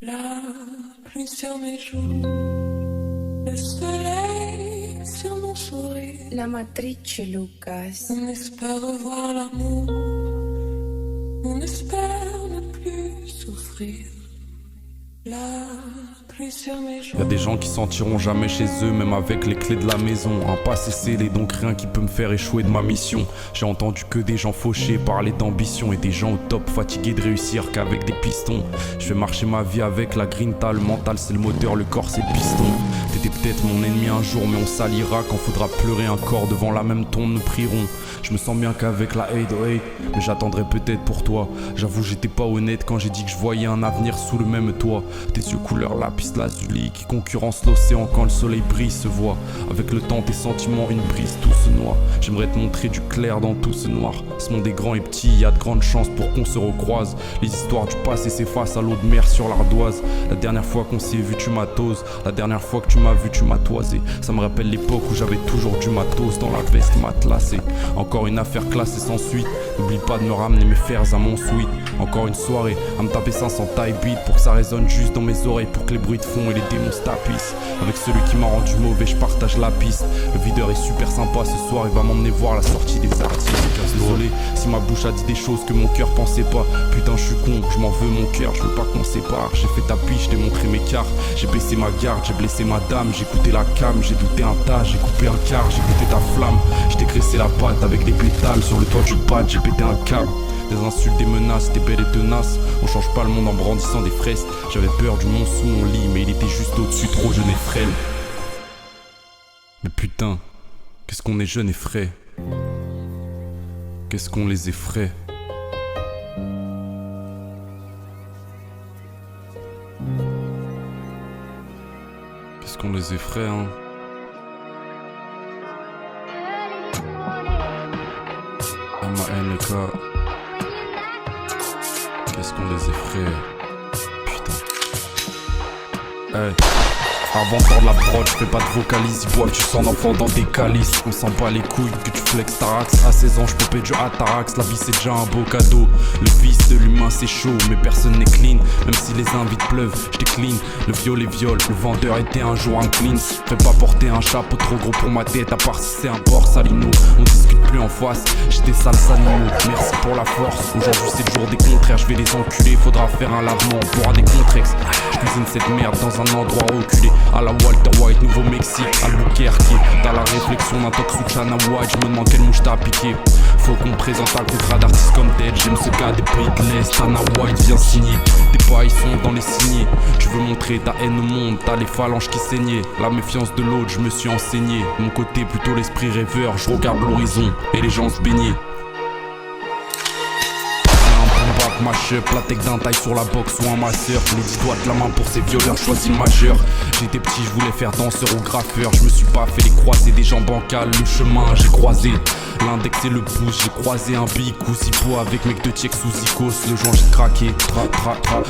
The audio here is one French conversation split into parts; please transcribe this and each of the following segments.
La pluie sur mes joues, le soleil sur mon sourire. La matrice Lucas. On espère revoir l'amour, on espère ne plus souffrir. La pluie sur mes joues. Y'a des gens qui sentiront jamais chez eux, même avec les clés de la maison. Un passé scellé, donc rien qui peut me faire échouer de ma mission. J'ai entendu que des gens fauchés parler d'ambition, et des gens au top fatigués de réussir qu'avec des pistons. Je fais marcher ma vie avec la grinta, le mental c'est le moteur, le corps c'est le piston. T'étais peut-être mon ennemi un jour, mais on s'alliera quand faudra pleurer un corps. Devant la même tombe nous prierons. Je me sens bien qu'avec la hate, mais j'attendrai peut-être pour toi. J'avoue j'étais pas honnête quand j'ai dit que je voyais un avenir sous le même toit. Tes yeux couleur lapis lazuli qui concurrence l'océan quand le soleil brille se voit. Avec le temps tes sentiments une brise tout se noie. J'aimerais te montrer du clair dans tout ce noir. Ce monde est grand et petit, y a de grandes chances pour qu'on se recroise. Les histoires du passé s'effacent à l'eau de mer sur l'ardoise. La dernière fois qu'on s'est vu tu m'atoses. La dernière fois que tu m'as vu tu m'as toisé. Ça me rappelle l'époque où j'avais toujours du matos dans la veste matelassée. Encore une affaire classée sans suite. N'oublie pas de me ramener mes fers à mon suite. Encore une soirée à me taper 500 taille beat pour que ça résonne juste dans mes oreilles, pour que les bruits de fond et les démons se tapissent. Avec celui qui m'a rendu mauvais je partage la piste. Le videur est super sympa ce soir, il va m'emmener voir la sortie des artistes. Désolé si ma bouche a dit des choses que mon cœur pensait pas. Putain je suis con, je m'en veux mon cœur, je veux pas qu'on sépare. J'ai fait ta piche, je t'ai montré mes cartes. J'ai baissé ma garde, j'ai blessé ma dame. J'ai écouté la cam, j'ai douté un tas. J'ai coupé un quart, j'ai goûté ta flamme. Je t'ai graissé la patte avec des pétales. Sur le toit du pad, j'ai pété un câble. Des insultes, des menaces, des belles et tenaces. On change pas le monde en brandissant des fraises. J'avais peur du monde sous mon lit, mais il était juste au-dessus, trop jeune et frêle. Mais putain, qu'est-ce qu'on est jeune et frais. Qu'est-ce qu'on les effraie. Qu'est-ce qu'on les effraie, hein. M-A-N-E-K. Qu'est-ce qu'on les effraie. Putain. Hey. Avant de faire de la prod, je fais pas de vocalise. Ils boivent du sang d'enfant dans des calices. On sent pas les couilles que tu flexes ta rax. À 16 ans je popais du Atarax. La vie c'est déjà un beau cadeau. Le vice de l'humain c'est chaud, mais personne n'est clean. Même si les invites pleuvent, je clean. Le violet viol, le vendeur était un jour un clean. Fais pas porter un chapeau trop gros pour ma tête. À part si c'est un porc salino. On discute plus en face, j'étais sale salino. Merci pour la force, aujourd'hui c'est le jour des contraires. Je vais les enculer, faudra faire un lavement. On pourra des contrex. Je cuisine cette merde dans un endroit reculé. À la Walter White, Nouveau-Mexique, Albuquerque. T'as la réflexion d'un tox ou Chana White. Je me demande quelle mouche t'as piqué. Faut qu'on me présente un contrat d'artiste comme tel. J'aime ce gars des pays de l'Est. Chana White vient signer. Tes pailles sont dans les signés. Tu veux montrer ta haine au monde. T'as les phalanges qui saignaient. La méfiance de l'autre, je me suis enseigné. Mon côté plutôt l'esprit rêveur. Je regarde l'horizon et les gens se baigner. Mash-up, la tech d'un taille sur la boxe ou un masseur. Les 10 doigts de la main pour ces violeurs, choisis le majeur. J'étais petit, je voulais faire danseur ou graffeur. Je me suis pas fait les croiser, des jambes bancales. Le chemin, j'ai croisé l'index et le pouce. J'ai croisé un bic ou zipo avec mec de Tchèque sous Icos. Le joint j'ai craqué,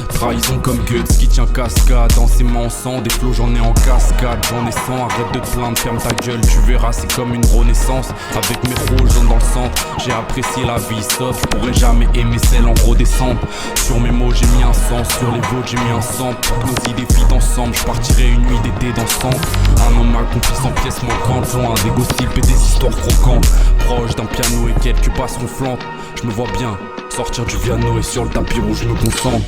trahison comme Guts qui tient cascade. Dans ses mains en sang, des flots j'en ai en cascade. J'en ai 100, arrête de te plaindre, ferme ta gueule. Tu verras, c'est comme une renaissance. Avec mes rôles, j'entre dans le centre. J'ai apprécié la vie, sauf je pourrais jamais aimer celle en redescendre. Sur mes mots j'ai mis un sens, sur les vôtres j'ai mis un sang. Pour que nos idées fit ensemble, je partirai une nuit d'été dans le centre. Un homme accompli sans pièces manquantes, loin des gossips et des histoires croquantes. Proche d'un piano et quelques basses ronflantes. Je me vois bien sortir du piano et sur le tapis rouge je me concentre.